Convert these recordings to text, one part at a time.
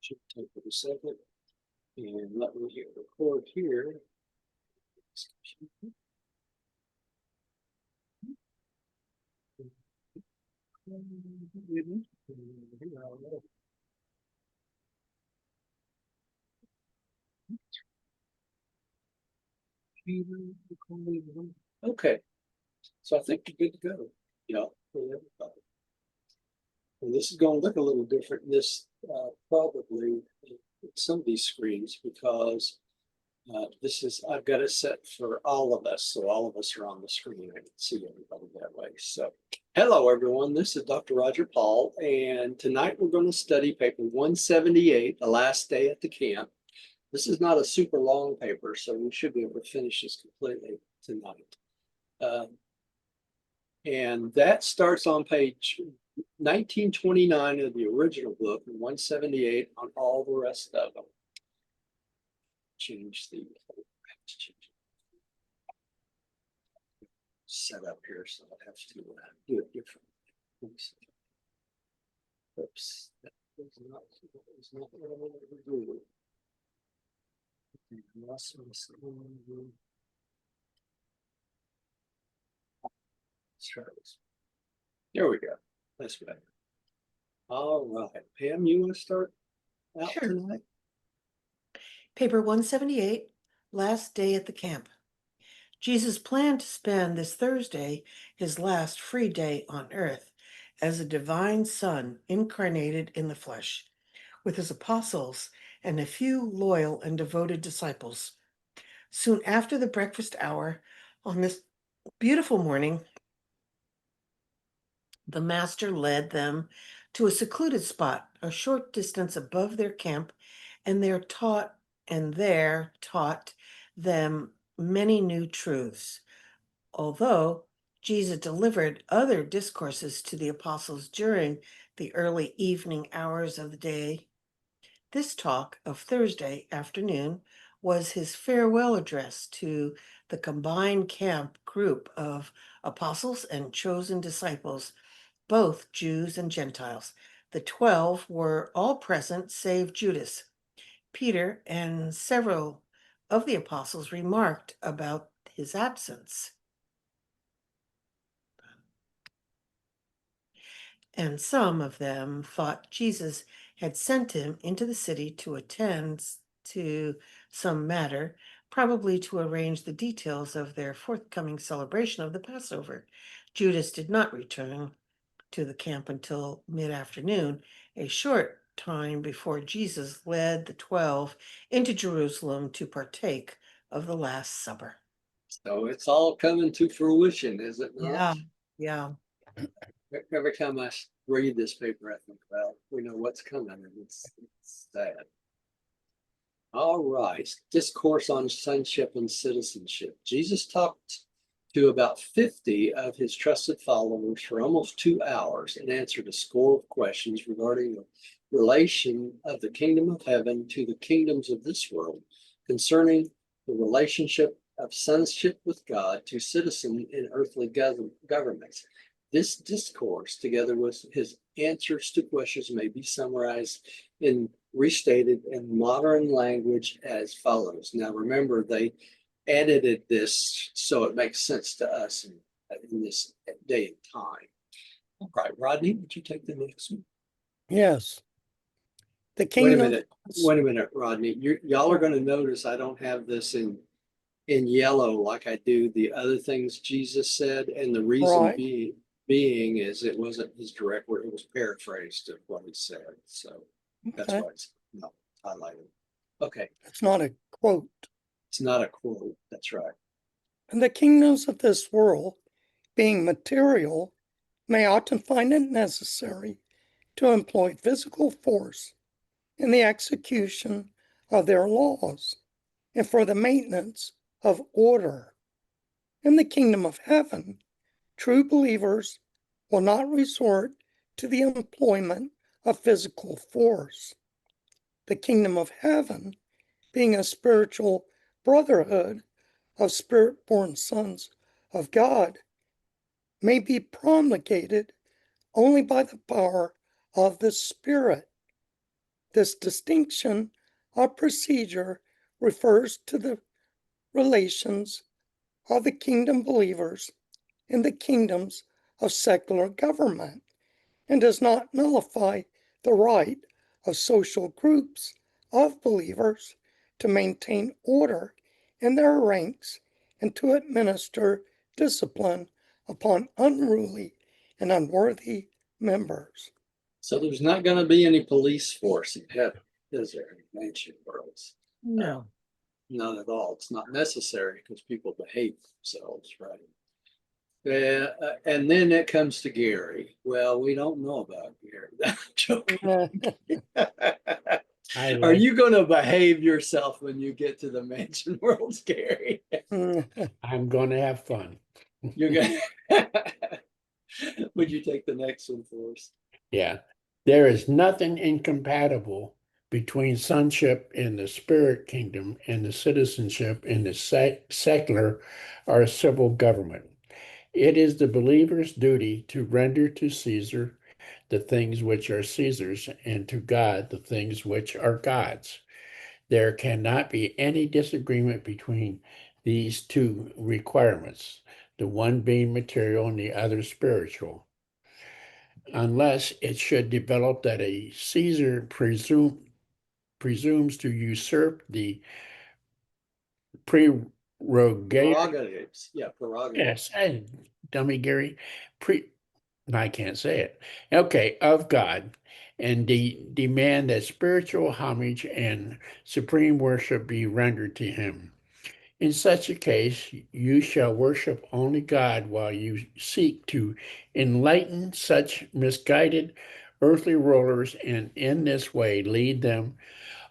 Should take it a second and let me hit record here. Okay, so I think you're good to go. Yeah, for everybody. And this is going to look a little different in this probably some of these screens because this is, I've got it set for all of us. So all of us are on the screen. I can see everybody that way. So hello, everyone. This is Dr. Roger Paul. And tonight we're going to study paper 178, the last day at the camp. This is not a super long paper, so we should be able to finish this completely tonight. And that starts on page 1929 of the original book and 178 on all the rest of them. Change the set up here, so I have to do it differently. Oops, that was not what I wanted to do. Let's try this. There we go. That's better. All right, Pam, you want to start out tonight? Paper 178, last day at the camp. Jesus planned to spend this Thursday his last free day on earth as a divine Son incarnated in the flesh, with his apostles and a few loyal and devoted disciples. Soon after the breakfast hour on this beautiful morning, the Master led them to a secluded spot a short distance above their camp, and there taught them many new truths. Although Jesus delivered other discourses to the apostles during the early evening hours of the day, this talk of Thursday afternoon was his farewell address to the combined camp group of apostles and chosen disciples, both Jews and Gentiles. The 12 were all present save Judas. Peter and several of the apostles remarked about his absence. And some of them thought Jesus had sent him into the city to attend to some matter, probably to arrange the details of their forthcoming celebration of the Passover. Judas did not return to the camp until mid-afternoon, a short time before Jesus led the 12 into Jerusalem to partake of the Last Supper. So it's all coming to fruition, is it not? Yeah. Every time I read this paper, I think, well, we know what's coming, and it's sad. All right, discourse on sonship and citizenship. Jesus talked to about 50 of his trusted followers for almost 2 hours and answered a score of questions regarding the relation of the kingdom of heaven to the kingdoms of this world, concerning the relationship of sonship with God to citizen in earthly governments. This discourse, together with his answers to questions, may be summarized and restated in modern language as follows. Now, remember, they edited this so it makes sense to us in this day and time. All right, Rodney, would you take the next one? Yes. The kingdom. Wait a minute, Rodney. Y'all are going to notice I don't have this in yellow like I do the other things Jesus said, and the reason being is it wasn't his direct word, it was paraphrased of what he said. So that's why it's not highlighted. Okay. It's not a quote. It's not a quote. That's right. And the kingdoms of this world, being material, may often find it necessary to employ physical force in the execution of their laws and for the maintenance of order. In the kingdom of heaven, true believers will not resort to the employment of physical force. The kingdom of heaven, being a spiritual brotherhood of spirit-born sons of God, may be promulgated only by the power of the Spirit. This distinction of procedure refers to the relations of the kingdom believers in the kingdoms of secular government and does not nullify the right of social groups of believers to maintain order in their ranks and to administer discipline upon unruly and unworthy members. So there's not going to be any police force in heaven, is there, in ancient worlds? No. None at all. It's not necessary because people behave themselves, right? Yeah, and then it comes to Gary. Well, we don't know about Gary. I'm joking. Are you going to behave yourself when you get to the mansion world, Gary? I'm going to have fun. You're going to. Would you take the next one for us? Yeah. There is nothing incompatible between sonship in the spirit kingdom and the citizenship in the secular or civil government. It is the believer's duty to render to Caesar the things which are Caesar's and to God the things which are God's. There cannot be any disagreement between these two requirements, the one being material and the other spiritual, unless it should develop that a Caesar presumes to usurp the Prerogatives. Yeah, prerogatives. Yes, dummy Gary, I can't say it. Okay, of God, and demand that spiritual homage and supreme worship be rendered to him. In such a case, you shall worship only God while you seek to enlighten such misguided earthly rulers, and in this way lead them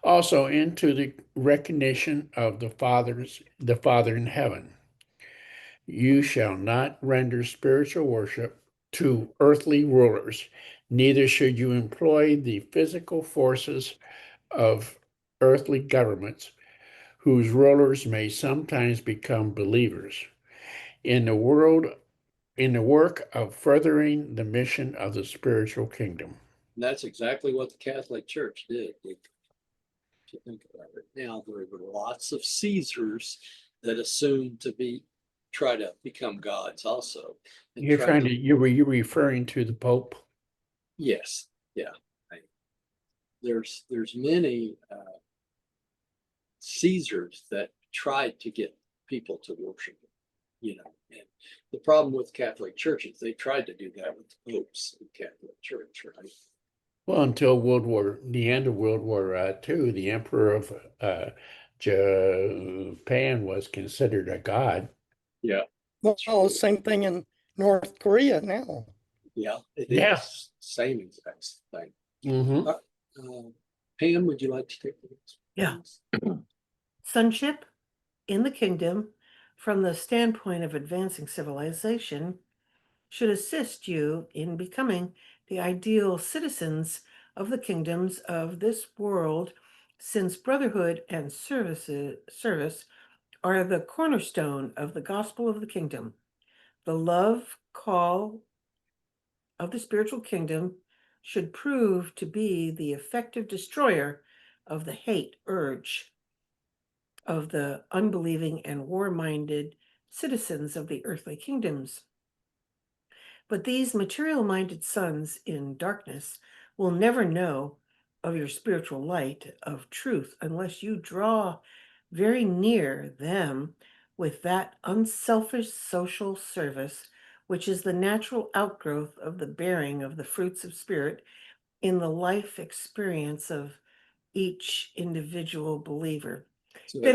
also into the recognition of the Father in heaven. You shall not render spiritual worship to earthly rulers, neither should you employ the physical forces of earthly governments, whose rulers may sometimes become believers, in the work of furthering the mission of the spiritual kingdom. And that's exactly what the Catholic Church did. If you think about it. Now, there were lots of Caesars that assumed to try to become gods also. Were you referring to the Pope? Yes, yeah. There's many Caesars that tried to get people to worship, and the problem with Catholic Church is they tried to do that with the popes in Catholic Church, right? Well, until the end of World War II, the Emperor of Japan was considered a god. Yeah. Well, same thing in North Korea now. Yeah, it is. Yes. Same exact thing. Mm-hmm. Pam, would you like to take the next? Yeah. Sonship in the kingdom, from the standpoint of advancing civilization, should assist you in becoming the ideal citizens of the kingdoms of this world, since brotherhood and service are the cornerstone of the gospel of the kingdom. The love call of the spiritual kingdom should prove to be the effective destroyer of the hate urge of the unbelieving and war-minded citizens of the earthly kingdoms. But these material-minded sons in darkness will never know of your spiritual light of truth unless you draw very near them with that unselfish social service, which is the natural outgrowth of the bearing of the fruits of spirit in the life experience of each individual believer. So They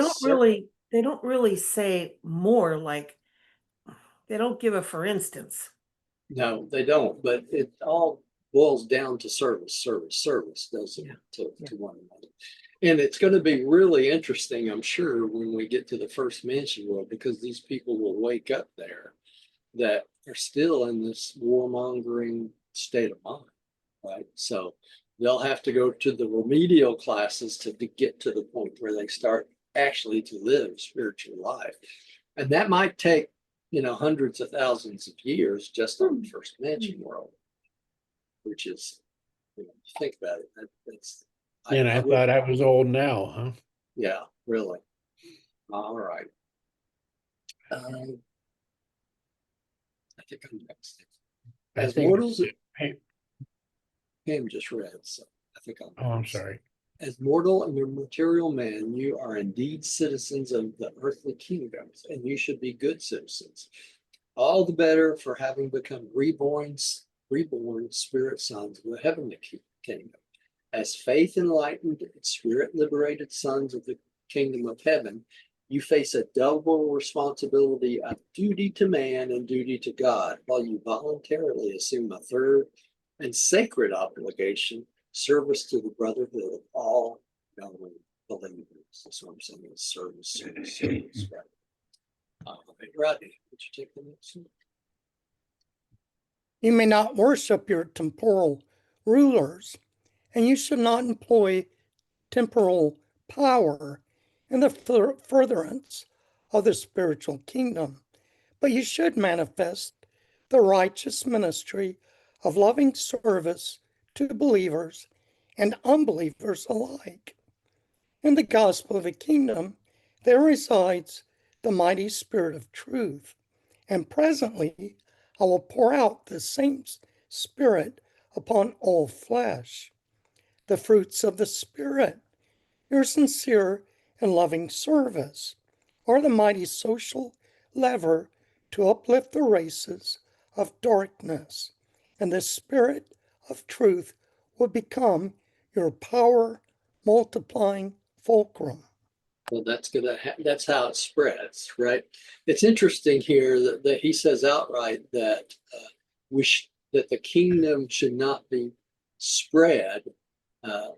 don't really say more, like they don't give a for instance. No, they don't, but it all boils down to service, doesn't it, to one another. And it's going to be really interesting, I'm sure, when we get to the first mansion world, because these people will wake up there that are still in this warmongering state of mind, right? So they'll have to go to the remedial classes to get to the point where they start actually to live spiritual life. And that might take, hundreds of thousands of years just on the first mansion world, which is, think about it, that's And I would, thought I was old now, huh? yeah, really. All right. Um, I think I'm next. I As think, mortals, hey, Pam just read, so I think I'm oh, I'm next. sorry. As mortal and a material man, you are indeed citizens of the earthly kingdoms, and you should be good citizens. All the better for having become reborn spirit sons of the heavenly kingdom. As faith enlightened and spirit liberated sons of the kingdom of heaven, you face a double responsibility of duty to man and duty to God, while you voluntarily assume a third and sacred obligation, service to the brotherhood of all known believers. That's what I'm saying is service, right? Rodney, would you take the next one? You may not worship your temporal rulers, and you should not employ temporal power in the furtherance of the spiritual kingdom, but you should manifest the righteous ministry of loving service to believers and unbelievers alike. In the gospel of the kingdom, there resides the mighty Spirit of truth, and presently I will pour out the same Spirit upon all flesh. The fruits of the Spirit, your sincere and loving service, are the mighty social lever to uplift the races of darkness, and the Spirit of truth will become your power multiplying fulcrum. Well, that's how it spreads, right? It's interesting here that he says outright that that the kingdom should not be spread uh,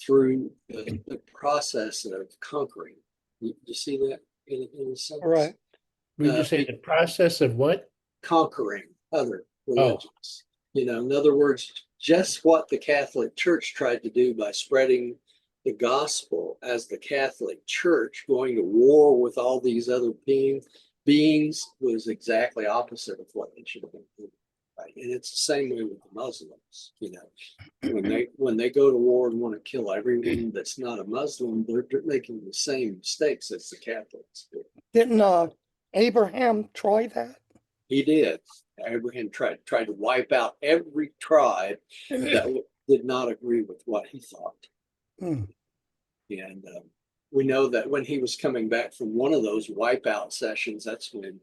through the process of conquering. You see that in a sense? Right. Would you say the process of what? Conquering other Oh, religions. In other words, just what the Catholic Church tried to do by spreading the gospel as the Catholic Church, going to war with all these other beings was exactly opposite of what they should have been doing. Right? And it's the same way with the Muslims. When they go to war and want to kill everyone that's not a Muslim, they're making the same mistakes as the Catholics do. Didn't Abraham try that? He did. Abraham tried to wipe out every tribe that did not agree with what he thought. Hmm. And we know that when he was coming back from one of those wipeout sessions, that's when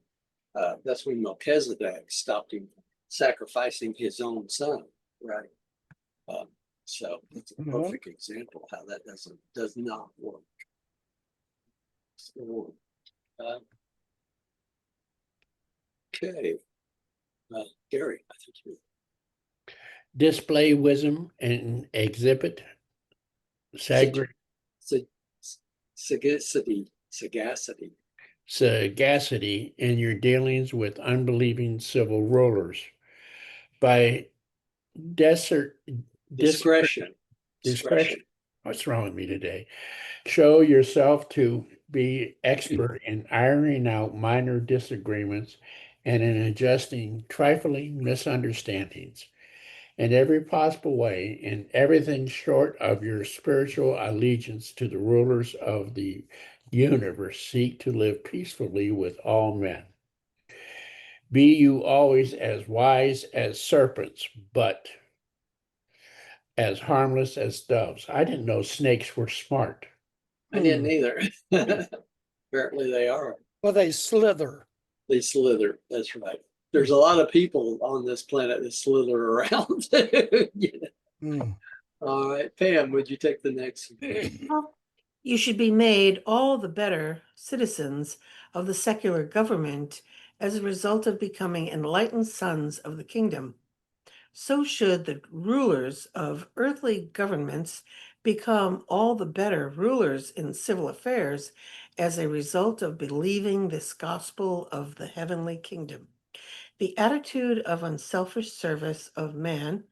Melchizedek stopped him from sacrificing his own son. Right. So it's a perfect example how that does not work. So, okay, Gary, I think you. display wisdom and exhibit sagacity, sagacity in your dealings with unbelieving civil rulers. By desert Discretion. discretion. What's wrong with me today? Show yourself to be expert in ironing out minor disagreements and in adjusting trifling misunderstandings in every possible way, in everything short of your spiritual allegiance to the rulers of the universe. Seek to live peacefully with all men. Be you always as wise as serpents, but as harmless as doves. I didn't know snakes were smart. I didn't either. Apparently they are. Well, they slither. They slither. That's right. There's a lot of people on this planet that slither around. All right, Pam, would you take the next one? Well, you should be made all the better citizens of the secular government as a result of becoming enlightened sons of the kingdom. So should the rulers of earthly governments become all the better rulers in civil affairs as a result of believing this gospel of the heavenly kingdom. The attitude of unselfish service of man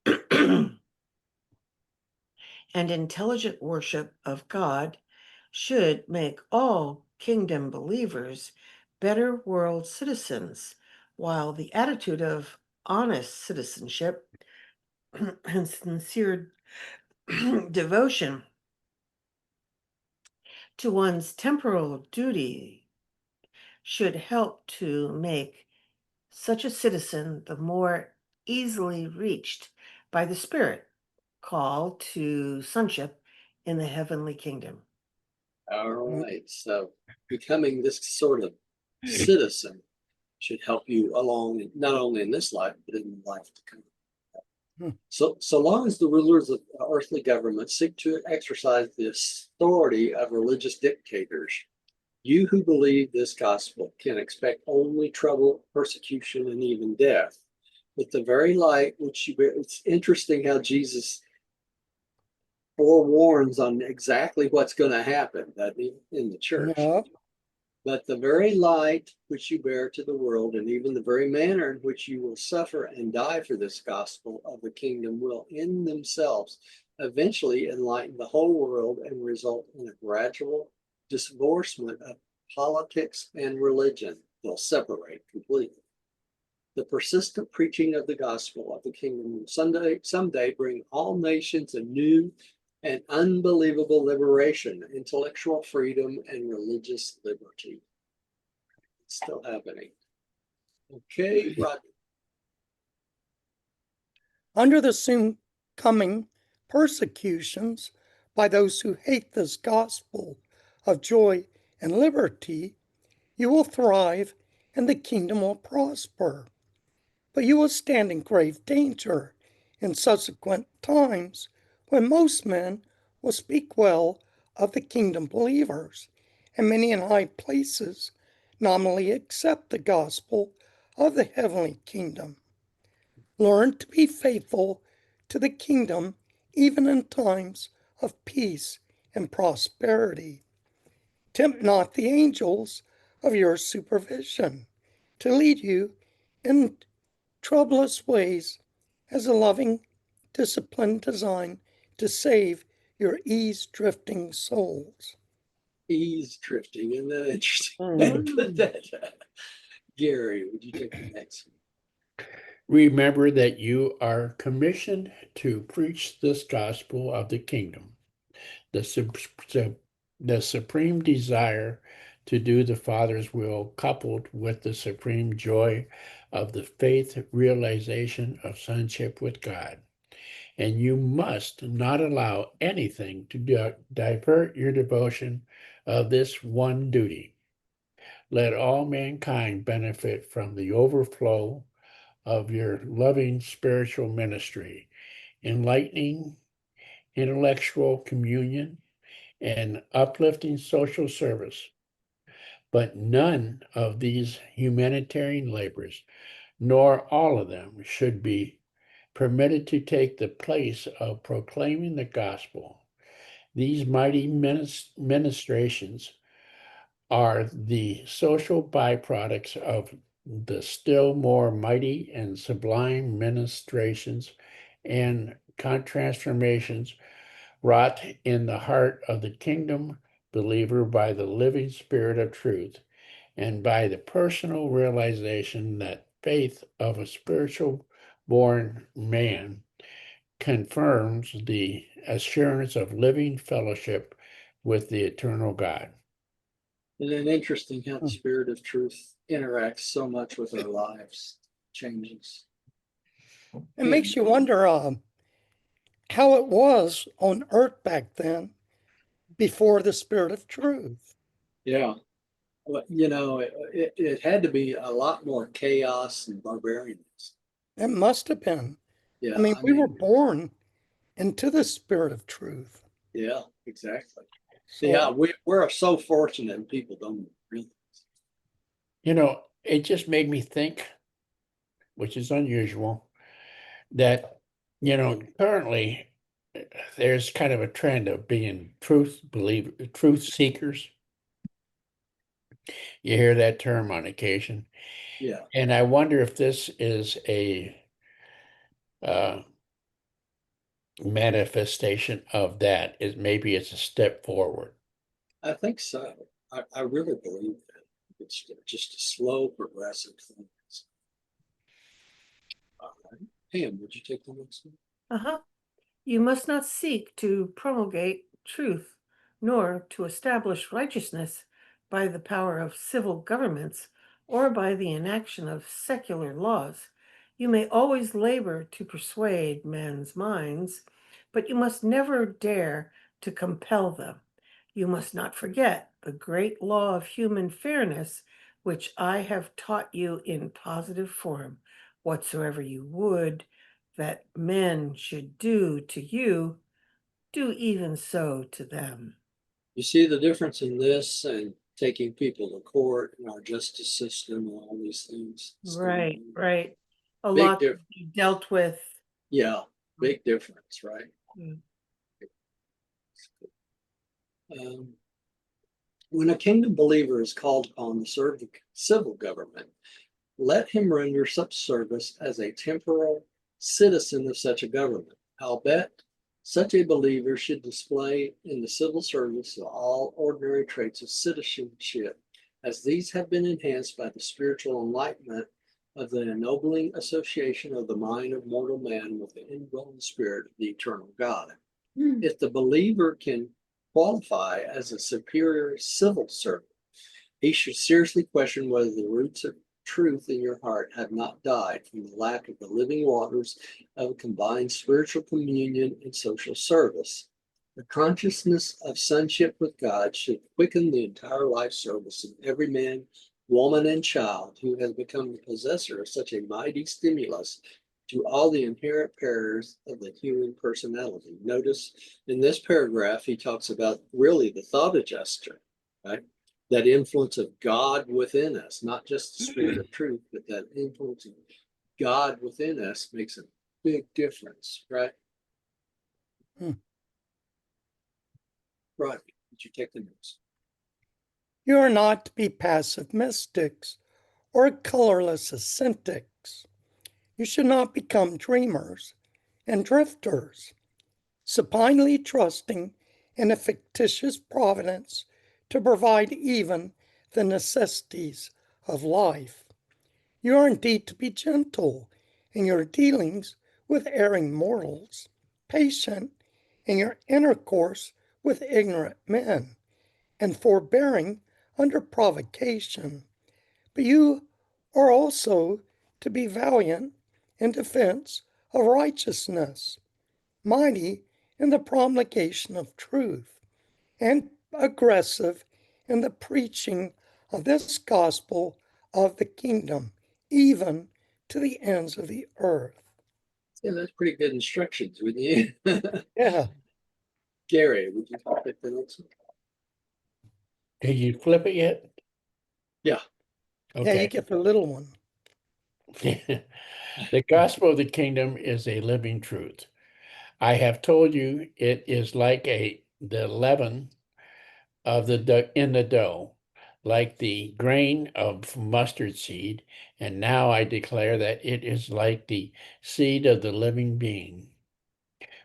and intelligent worship of God should make all kingdom believers better world citizens, while the attitude of honest citizenship and sincere devotion to one's temporal duty should help to make such a citizen the more easily reached by the Spirit call to sonship in the heavenly kingdom. All right. So becoming this sort of citizen should help you along, not only in this life, but in the life to come. So long as the rulers of earthly government seek to exercise the authority of religious dictators, you who believe this gospel can expect only trouble, persecution, and even death. But the very light which you bear, it's interesting how Jesus forewarns on exactly what's going to happen in the church. Yeah. But the very light which you bear to the world, and even the very manner in which you will suffer and die for this gospel of the kingdom, will in themselves eventually enlighten the whole world and result in a gradual divorcement of politics and religion. They'll separate completely. The persistent preaching of the gospel of the kingdom will someday bring all nations a new and unbelievable liberation, intellectual freedom, and religious liberty. It's still happening. Okay, Rodney. Under the soon coming persecutions by those who hate this gospel of joy and liberty, you will thrive and the kingdom will prosper. But you will stand in grave danger in subsequent times when most men will speak well of the kingdom believers, and many in high places nominally accept the gospel of the heavenly kingdom. Learn to be faithful to the kingdom even in times of peace and prosperity. Tempt not the angels of your supervision to lead you in troublous ways as a loving, disciplined design to save your ease-drifting souls. Ease drifting, isn't that interesting? Mhm. Gary, would you take the next one? Remember that you are commissioned to preach this gospel of the kingdom, the, the supreme desire to do the Father's will, coupled with the supreme joy of the faith realization of sonship with God. And you must not allow anything to divert your devotion of this one duty. Let all mankind benefit from the overflow of your loving spiritual ministry, enlightening intellectual communion, and uplifting social service. But none of these humanitarian labors, nor all of them, should be permitted to take the place of proclaiming the gospel. These mighty ministrations are the social byproducts of the still more mighty and sublime ministrations and transformations wrought in the heart of the kingdom believer by the living spirit of truth and by the personal realization that faith of a spiritual born man confirms the assurance of living fellowship with the eternal God. And then interesting how the spirit of truth interacts so much with our lives, changes. It makes you wonder how it was on earth back then before the spirit of truth. Yeah. Well, it had to be a lot more chaos and barbarianness. It must have been. Yeah, I mean, we were born into the spirit of truth. yeah, exactly. So, Yeah, we're so fortunate, and people don't realize. It just made me think, which is unusual, that, currently there's kind of a trend of being truth seekers. You hear that term on occasion. Yeah, And I wonder if this is a uh, manifestation of that. Maybe it's a step forward. I think so. I really believe that. It's just a slow, progressive thing. All right. Pam, would you take the next one? Uh-huh. You must not seek to promulgate truth, nor to establish righteousness by the power of civil governments or by the inaction of secular laws. You may always labor to persuade men's minds, but you must never dare to compel them. You must not forget the great law of human fairness, which I have taught you in positive form. Whatsoever you would that men should do to you, do even so to them. You see the difference in this and taking people to court and our justice system and all these things. Right, right. A Big lot to difference. be dealt with. Yeah, big difference, right? Mm. When a kingdom believer is called upon to serve the civil government, let him render such service as a temporal citizen of such a government. Albeit, such a believer should display in the civil service all ordinary traits of citizenship, as these have been enhanced by the spiritual enlightenment of the ennobling association of the mind of mortal man with the indwelling spirit of the eternal God. If the believer can qualify as a superior civil servant, he should seriously question whether the roots of truth in your heart have not died from the lack of the living waters of combined spiritual communion and social service. The consciousness of sonship with God should quicken the entire life service of every man, woman, and child who has become the possessor of such a mighty stimulus to all the inherent pairs of the human personality. Notice in this paragraph, he talks about really the thought adjuster, right? That influence of God within us, not just the spirit of truth, but that influence of God within us makes a big difference, right? Right. Did you take the notes? You are not to be passive mystics or colorless ascetics. You should not become dreamers and drifters, supinely trusting in a fictitious providence to provide even the necessities of life. You are indeed to be gentle in your dealings with erring mortals, patient in your intercourse with ignorant men, and forbearing under provocation. But you are also to be valiant in defense of righteousness, mighty in the promulgation of truth, and aggressive in the preaching of this gospel of the kingdom, even to the ends of the earth. Yeah, that's pretty good instructions, wouldn't you? Yeah, Gary, would you take the next one? Did you flip it yet? Yeah. yeah, you Okay. get the little one. The gospel of the kingdom is a living truth. I have told you it is like the leaven of in the dough, like the grain of mustard seed, and now I declare that it is like the seed of the living being,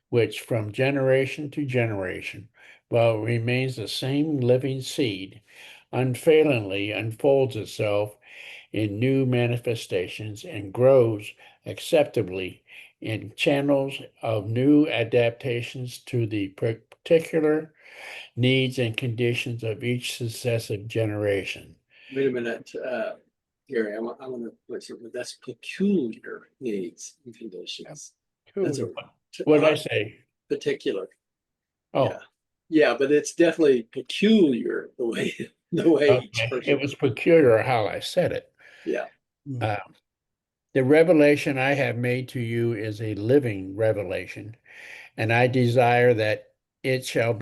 which from generation to generation, while it remains the same living seed, unfailingly unfolds itself in new manifestations and grows acceptably in channels of new adaptations to the particular needs and conditions of each successive generation. Wait a minute, Gary, I want to put something that's peculiar needs and conditions. That's a What did I say? particular. Oh, Yeah. Yeah, but it's definitely peculiar the way each okay. person. It was peculiar how I said it. Yeah. Uh, the revelation I have made to you is a living revelation, and I desire that it shall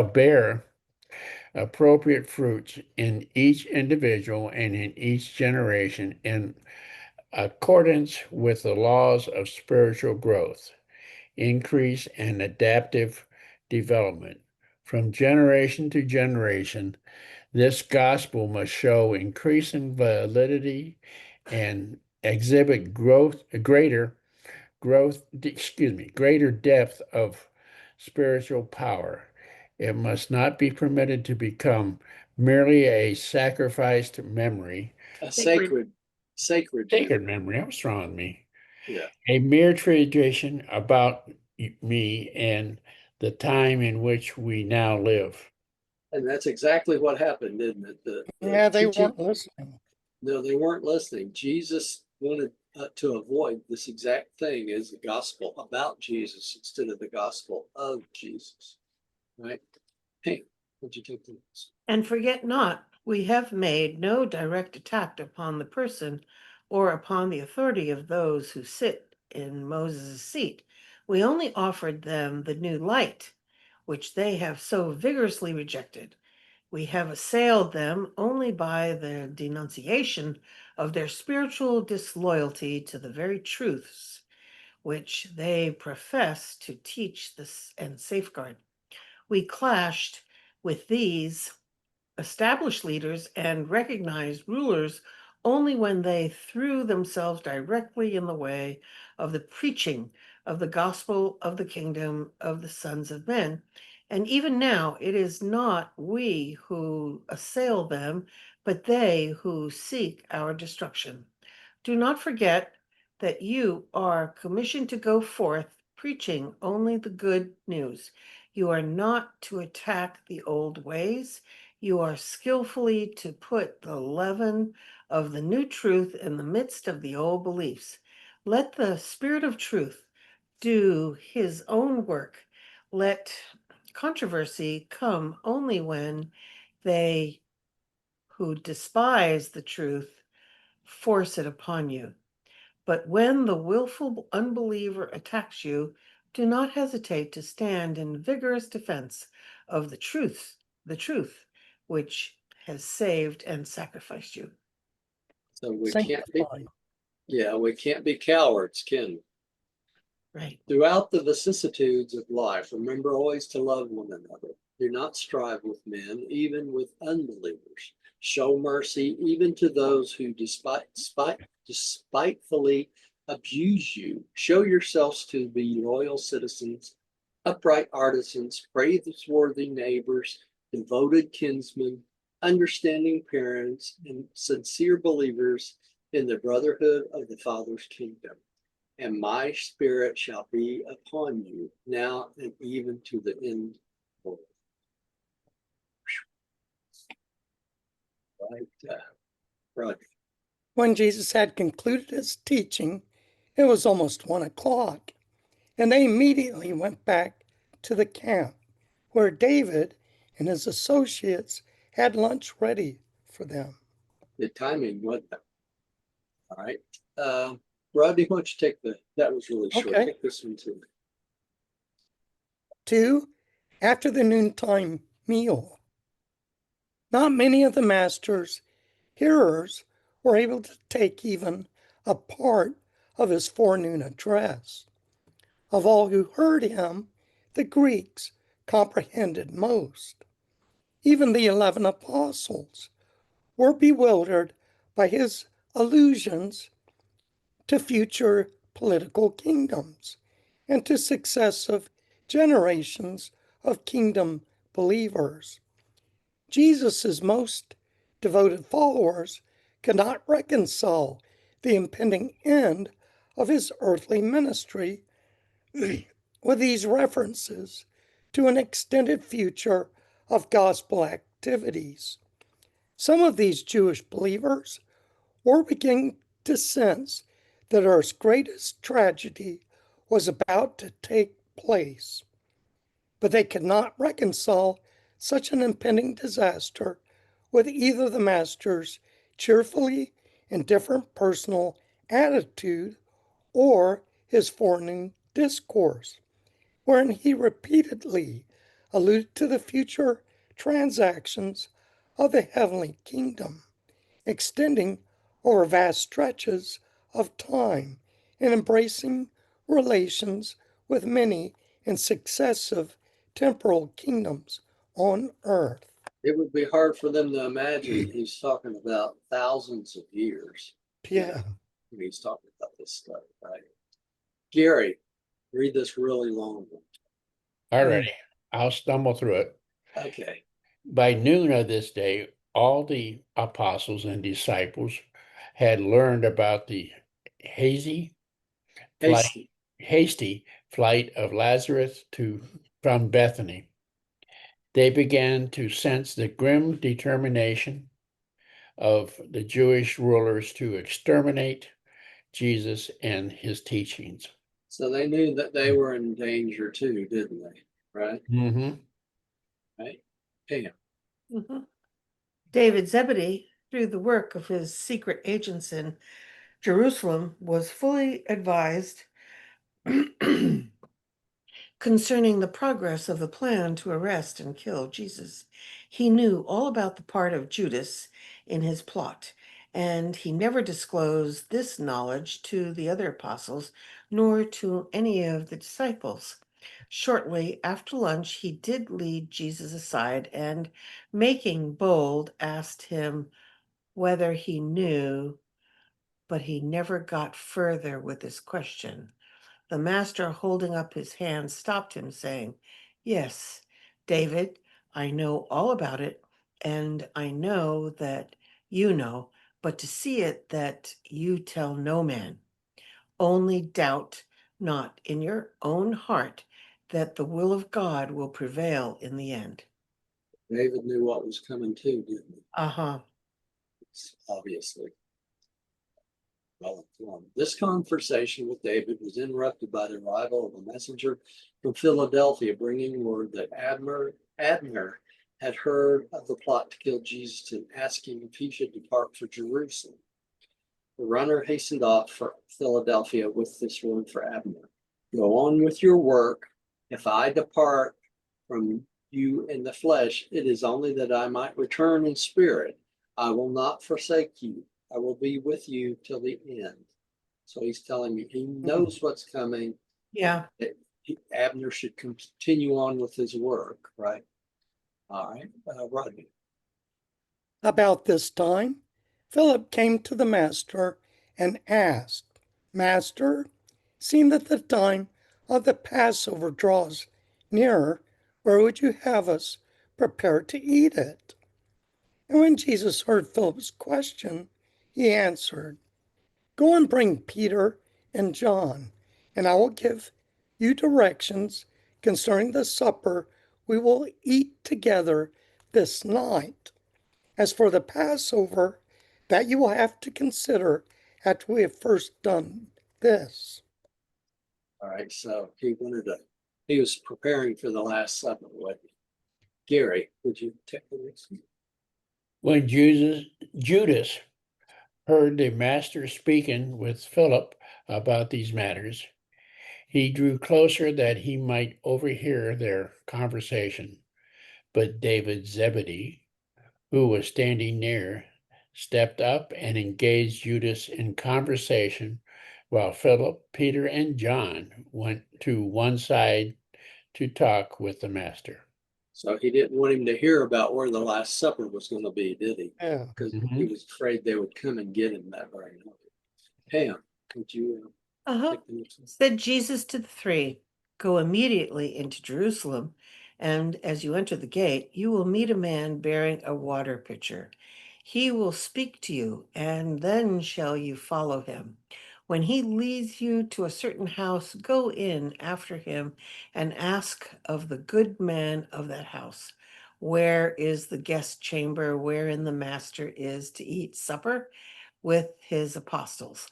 bear appropriate fruits in each individual and in each generation in accordance with the laws of spiritual growth, increase, and adaptive development. From generation to generation, this gospel must show increasing validity and exhibit greater depth of spiritual power. It must not be permitted to become merely a sacrificed memory, A Sacred. sacred sacred memory. memory. What's wrong with me? Yeah. A mere tradition about me and the time in which we now live. And that's exactly what happened, didn't it? The Yeah, they teaching, weren't listening. no, they weren't listening. Jesus wanted to avoid this exact thing as the gospel about Jesus instead of the gospel of Jesus, right? Hey, would you take this? And forget not, we have made no direct attack upon the person or upon the authority of those who sit in Moses' seat. We only offered them the new light, which they have so vigorously rejected. We have assailed them only by the denunciation of their spiritual disloyalty to the very truths which they profess to teach this and safeguard. We clashed with these established leaders and recognized rulers only when they threw themselves directly in the way of the preaching of the gospel of the kingdom of the sons of men. And even now, it is not we who assail them, but they who seek our destruction. Do not forget that you are commissioned to go forth preaching only the good news. You are not to attack the old ways. You are skillfully to put the leaven of the new truth in the midst of the old beliefs. Let the Spirit of truth do his own work. Let controversy come only when they who despise the truth force it upon you. But when the willful unbeliever attacks you, do not hesitate to stand in vigorous defense of the truth, which has saved and sacrificed you. So we can't be, Sanctified. yeah, we can't be cowards, can we? Right. Throughout the vicissitudes of life, remember always to love one another. Do not strive with men, even with unbelievers. Show mercy even to those who despitefully abuse you. Show yourselves to be loyal citizens, upright artisans, praiseworthy neighbors, devoted kinsmen, understanding parents, and sincere believers in the brotherhood of the Father's kingdom. And my spirit shall be upon you now and even to the end of the world. Right, right. When Jesus had concluded his teaching, it was almost 1 o'clock, and they immediately went back to the camp where David and his associates had lunch ready for them. The timing went there. All right. Rodney, why don't you take that was really short. Okay. Take this one too. 2, after the noontime meal. Not many of the master's hearers were able to take even a part of his forenoon address. Of all who heard him, the Greeks comprehended most. Even the 11 apostles were bewildered by his allusions to future political kingdoms and to successive generations of kingdom believers. Jesus' most devoted followers could not reconcile the impending end of his earthly ministry with these references to an extended future of gospel activities. Some of these Jewish believers were beginning to sense that Earth's greatest tragedy was about to take place, but they could not reconcile such an impending disaster with either the Master's cheerfully indifferent personal attitude or his forenoon discourse, wherein he repeatedly alluded to the future transactions of the heavenly kingdom, extending over vast stretches of time and embracing relations with many and successive temporal kingdoms on earth. It would be hard for them to imagine he's talking about thousands of years. Yeah. When he's talking about this stuff, right? Gary, read this really long one. Alrighty, I'll stumble through it. Okay. By noon of this day, all the apostles and disciples had learned about the hazy flight. hasty flight of Lazarus from Bethany. They began to sense the grim determination of the Jewish rulers to exterminate Jesus and his teachings. So they knew that they were in danger too, didn't they? Right? Mm-hmm. Right? Pam. Mhm. David Zebedee, through the work of his secret agents in Jerusalem, was fully advised concerning the progress of the plan to arrest and kill Jesus. He knew all about the part of Judas in his plot, and he never disclosed this knowledge to the other apostles, nor to any of the disciples. Shortly after lunch, he did lead Jesus aside and, making bold, asked him whether he knew, but he never got further with his question. The master, holding up his hand, stopped him, saying, "Yes, David, I know all about it, and I know that you know, but to see it that you tell no man. Only doubt not in your own heart that the will of God will prevail in the end." David knew what was coming too, didn't he? Uh-huh. Obviously. Well informed. This conversation with David was interrupted by the arrival of a messenger from Philadelphia bringing word that Abner had heard of the plot to kill Jesus and asking if he should depart for Jerusalem. The runner hastened off for Philadelphia with this word for Abner: "Go on with your work. If I depart from you in the flesh, it is only that I might return in spirit. I will not forsake you. I will be with you till the end." So he's telling me he knows what's coming. Yeah. That Abner should continue on with his work, right? All right, Rodney. About this time, Philip came to the master and asked, "Master, seeing that the time of the Passover draws nearer, where would you have us prepare to eat it?" And when Jesus heard Philip's question, he answered, "Go and bring Peter and John, and I will give you directions concerning the supper we will eat together this night. As for the Passover, that you will have to consider after we have first done this." All right, so he was preparing for the Last Supper, wasn't he? Gary, would you take the next one? When Judas heard the master speaking with Philip about these matters, he drew closer that he might overhear their conversation. But David Zebedee, who was standing near, stepped up and engaged Judas in conversation, while Philip, Peter, and John went to one side to talk with the master. So he didn't want him to hear about where the Last Supper was going to be, did he? Yeah. Because he was afraid they would come and get him that very night. Pam, could you Uh-huh. take the next one? Said Jesus to the three, "Go immediately into Jerusalem, and as you enter the gate, you will meet a man bearing a water pitcher. He will speak to you, and then shall you follow him. When he leads you to a certain house, go in after him and ask of the good man of that house, 'Where is the guest chamber wherein the master is to eat supper with his apostles?'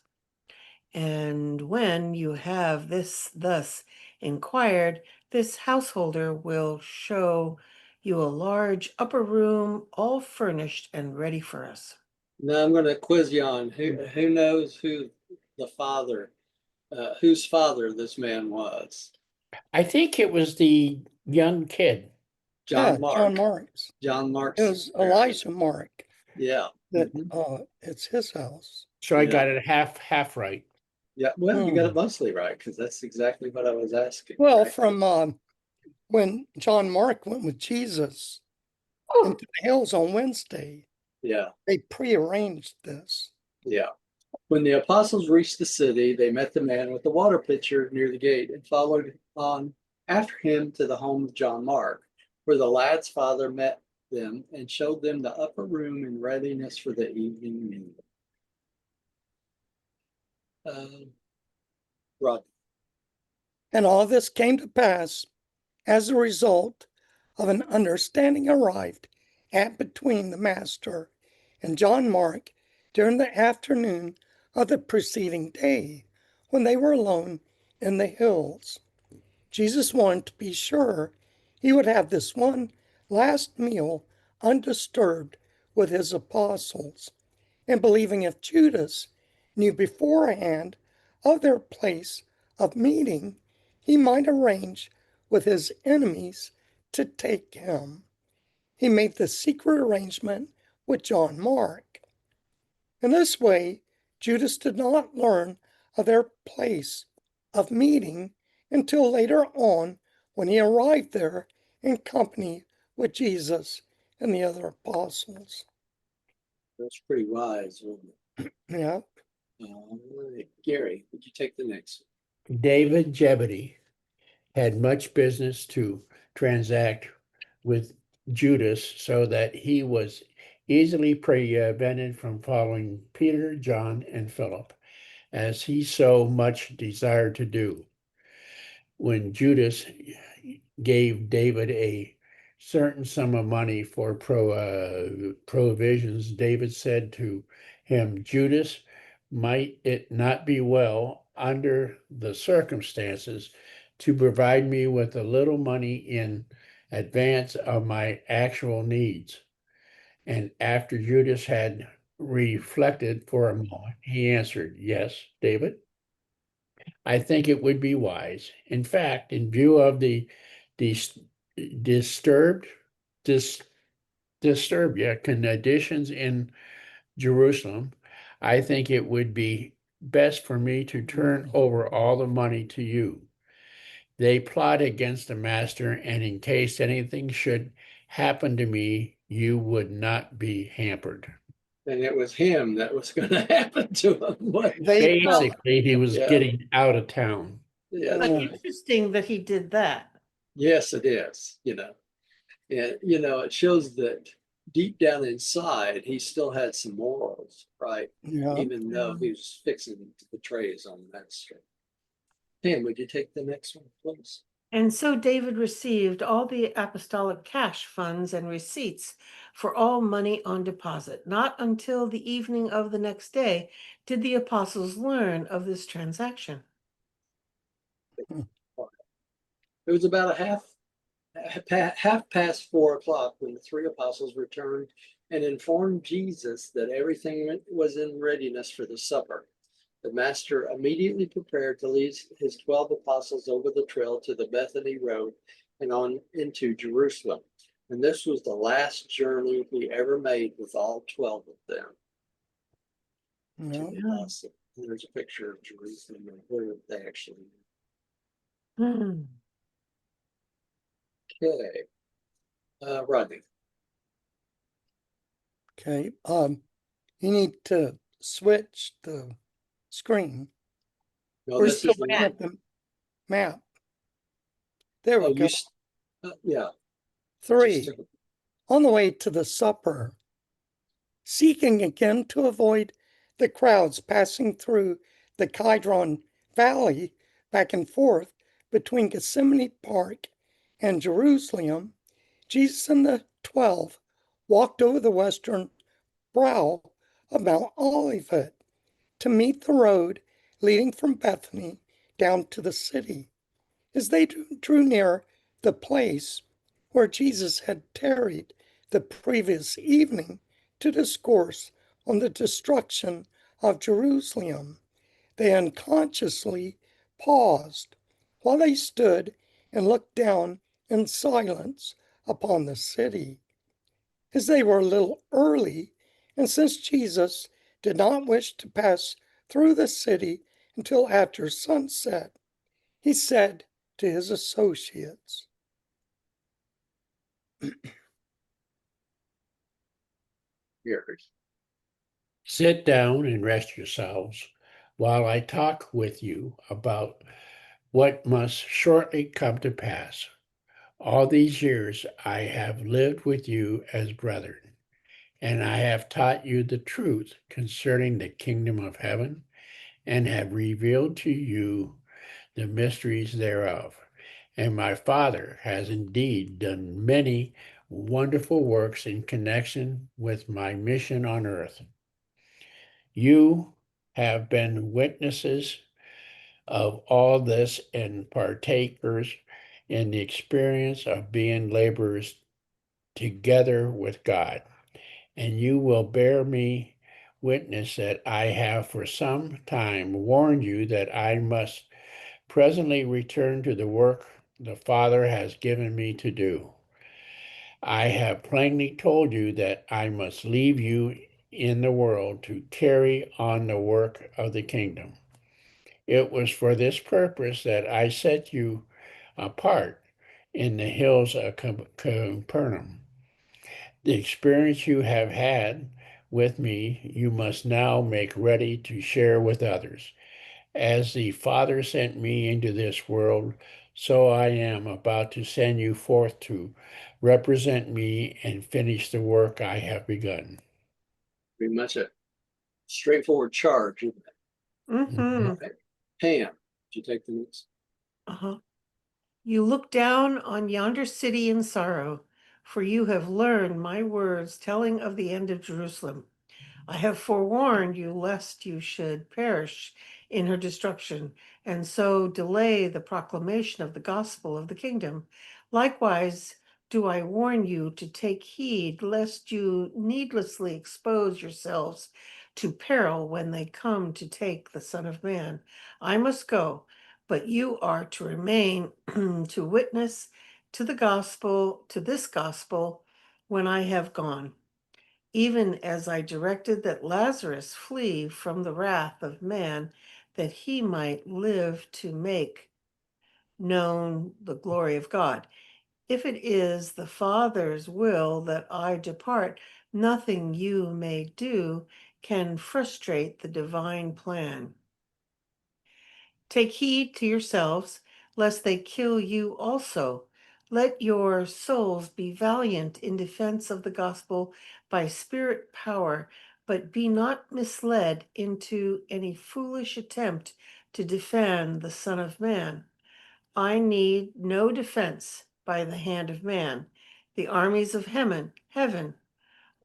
And when you have this thus inquired, this householder will show you a large upper room, all furnished and ready for us." Now I'm going to quiz you on who knows who the father, whose father this man was. I think it was the young kid. John John Mark. Mark's. John It Mark's. was Elijah Mark Yeah. that Mhm. it's his house. So I Yeah. got it half right. Yeah. Well, you got it Hmm. mostly right because that's exactly what I was asking. Well, right? from when John Mark went with Jesus into the hills on Wednesday, Yeah. they prearranged this. Yeah. When the apostles reached the city, they met the man with the water pitcher near the gate and followed on after him to the home of John Mark, where the lad's father met them and showed them the upper room in readiness for the evening meal. Rod. And all this came to pass as a result of an understanding arrived at between the master and John Mark during the afternoon of the preceding day, when they were alone in the hills. Jesus wanted to be sure he would have this one last meal undisturbed with his apostles, and believing if Judas knew beforehand of their place of meeting, he might arrange with his enemies to take him. He made the secret arrangement with John Mark. In this way, Judas did not learn of their place of meeting until later on, when he arrived there in company with Jesus and the other apostles. That's pretty wise, wasn't it? Yeah. All right, Gary, would you take the next one? David Jebediah had much business to transact with Judas, so that he was easily prevented from following Peter, John, and Philip, as he so much desired to do. When Judas gave David a certain sum of money for provisions, David said to him, Judas, might it not be well under the circumstances to provide me with a little money in advance of my actual needs? And after Judas had reflected for a moment, he answered, yes, David, I think it would be wise. In fact, in view of the dis- disturbed, dis, conditions in Jerusalem, I think it would be best for me to turn over all the money to you. They plot against the master, and in case anything should happen to me, you would not be hampered. And it was him that was going to happen to him. What? They thought, Basically, he was Yeah. getting out of town. Yeah. But Yeah. interesting that he did that. Yes, it is. And it shows that deep down inside, he still had some morals, right? yeah. Even though he was fixing to betray his own master. Pam, would you take the next one, please? And so David received all the apostolic cash funds and receipts for all money on deposit. Not until the evening of the next day did the apostles learn of this transaction. It was about half past 4 o'clock when the three apostles returned and informed Jesus that everything was in readiness for the supper. The master immediately prepared to lead his 12 apostles over the trail to the Bethany road and on into Jerusalem. And this was the last journey he ever made with all 12 of them. Yeah. Awesome. And there's a picture of Jerusalem and where they actually Hmm. Okay. Rodney. Okay. You need to switch the screen. No, We're this still is the looking one. at the map. There we Oh, go. yeah. 3. Just On the way to the supper, seeking again to avoid the crowds passing through the Kidron Valley back and forth between Gethsemane Park and Jerusalem, Jesus and the 12 walked over the western brow of Mount Olivet to meet the road leading from Bethany down to the city. As they drew near the place where Jesus had tarried the previous evening to discourse on the destruction of Jerusalem, they unconsciously paused while they stood and looked down in silence upon the city. As they were a little early, and since Jesus did not wish to pass through the city until after sunset, he said to his associates, here. Sit down and rest yourselves while I talk with you about what must shortly come to pass. All these years I have lived with you as brethren, and I have taught you the truth concerning the kingdom of heaven, and have revealed to you the mysteries thereof. And my Father has indeed done many wonderful works in connection with my mission on earth. You have been witnesses of all this and partakers in the experience of being laborers together with God. And you will bear me witness that I have for some time warned you that I must presently return to the work the Father has given me to do. I have plainly told you that I must leave you in the world to carry on the work of the kingdom. It was for this purpose that I set you apart in the hills of Capernaum. The experience you have had with me, you must now make ready to share with others. As the Father sent me into this world, so I am about to send you forth to represent me and finish the work I have begun. Pretty much a straightforward charge, isn't it? Mm-hmm. Right. Pam, did you take the notes? Uh-huh. You look down on yonder city in sorrow, for you have learned my words telling of the end of Jerusalem. I have forewarned you lest you should perish in her destruction, and so delay the proclamation of the gospel of the kingdom. Likewise, do I warn you to take heed lest you needlessly expose yourselves to peril when they come to take the Son of Man. I must go, but you are to remain to witness to the gospel, to this gospel, when I have gone. Even as I directed that Lazarus flee from the wrath of man, that he might live to make known the glory of God. If it is the Father's will that I depart, nothing you may do can frustrate the divine plan. Take heed to yourselves, lest they kill you also. Let your souls be valiant in defense of the gospel by spirit power, but be not misled into any foolish attempt to defend the Son of Man. I need no defense by the hand of man. The armies of heaven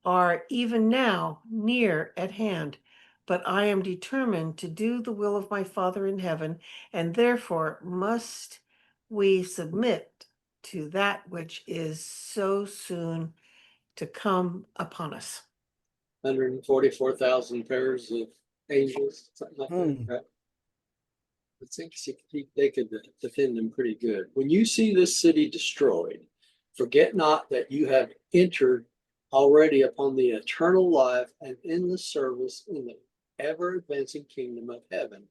are even now near at hand, but I am determined to do the will of my Father in heaven, and therefore must we submit to that which is so soon to come upon us. 144,000 pairs of angels, something like that, right? I think they could defend them pretty good. When you see this city destroyed, forget not that you have entered already upon the eternal life and in the service in the ever advancing kingdom of heaven,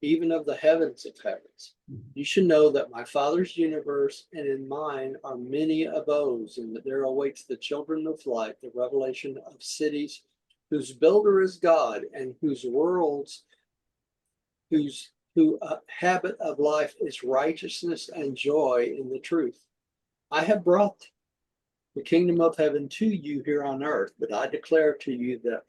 even of the heavens of heavens. You should know that my Father's universe and in mine are many abodes, and that there awaits the children of light the revelation of cities whose builder is God and whose worlds, whose habit of life is righteousness and joy in the truth. I have brought the kingdom of heaven to you here on earth, but I declare to you that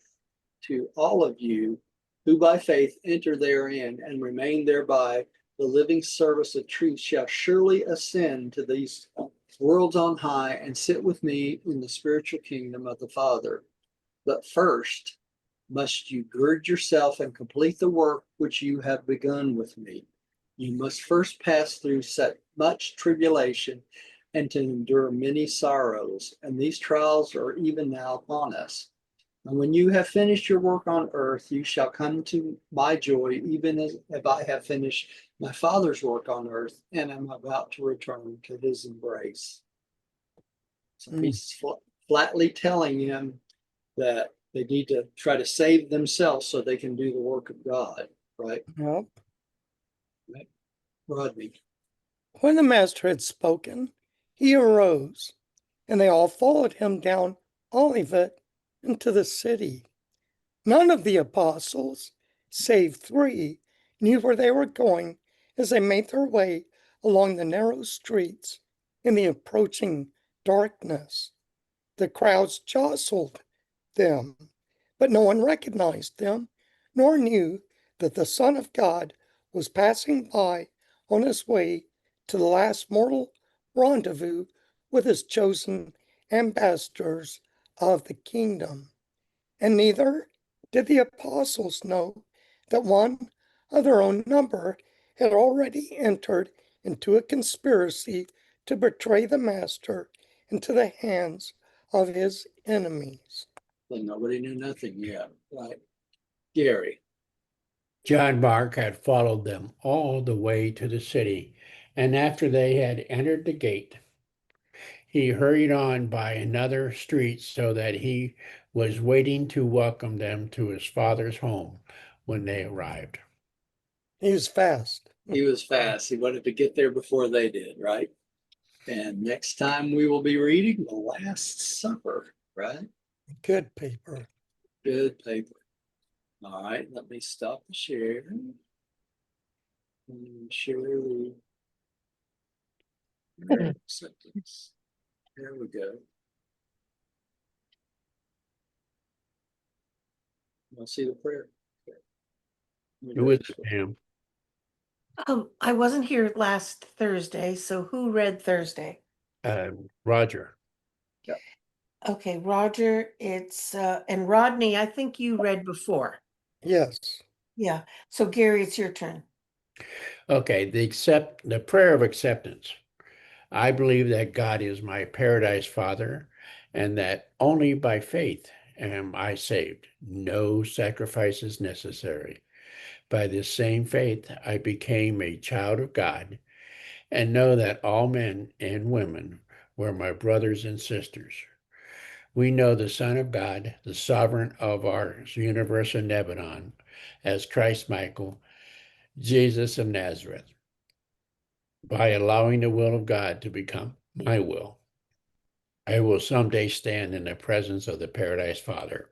to all of you who by faith enter therein and remain thereby, the living service of truth shall surely ascend to these worlds on high and sit with me in the spiritual kingdom of the Father. But first, must you gird yourself and complete the work which you have begun with me. You must first pass through such much tribulation and to endure many sorrows, and these trials are even now upon us. And when you have finished your work on earth, you shall come to my joy, even as if I have finished my Father's work on earth and am about to return to his embrace. So he's flatly telling him that they need to try to save themselves so they can do the work of God, right? Yep. Right. Rodney. When the master had spoken, he arose, and they all followed him down Olivet into the city. None of the apostles, save 3, knew where they were going as they made their way along the narrow streets in the approaching darkness. The crowds jostled them, but no one recognized them, nor knew that the Son of God was passing by on his way to the last mortal rendezvous with his chosen ambassadors of the kingdom. And neither did the apostles know that one of their own number had already entered into a conspiracy to betray the master into the hands of his enemies. But nobody knew nothing yet, right? Gary, John Mark had followed them all the way to the city, and after they had entered the gate, he hurried on by another street so that he was waiting to welcome them to his father's home when they arrived. He was fast. he was fast. He wanted to get there before they did, right? And next time we will be reading the Last Supper, right? Good paper. Good paper. All right, let me stop the share. And share the acceptance. There we go. I'll see the prayer. Who is it, Pam? I wasn't here last Thursday, so who read Thursday? Roger. Okay, Roger, it's and Rodney, I think you read before. Yes. Yeah. So Gary, it's your turn. Okay, the prayer of acceptance. I believe that God is my paradise Father, and that only by faith am I saved. No sacrifices necessary. By this same faith, I became a child of God, and know that all men and women were my brothers and sisters. We know the Son of God, the sovereign of our universe in Lebanon, as Christ Michael, Jesus of Nazareth, by allowing the will of God to become my will. I will someday stand in the presence of the Paradise Father.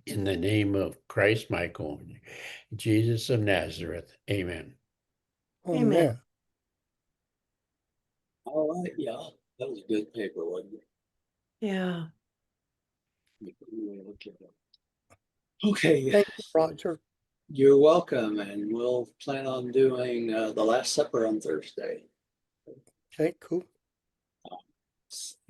In the name of Christ Michael, Jesus of Nazareth, amen. Amen. All right, yeah, that was a good paper, wasn't it? Yeah. Okay, Thank you, Roger. you're welcome, and we'll plan on doing the Last Supper on Thursday. Okay, cool.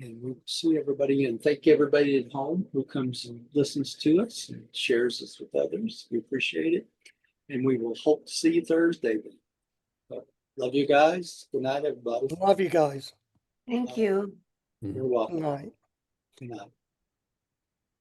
And we'll see everybody and thank everybody at home who comes and listens to us and shares us with others. We appreciate it. And we will hope to see you Thursday. Love you guys. Good night, everybody. Love you guys. Thank you. You're Good welcome. night. Good night.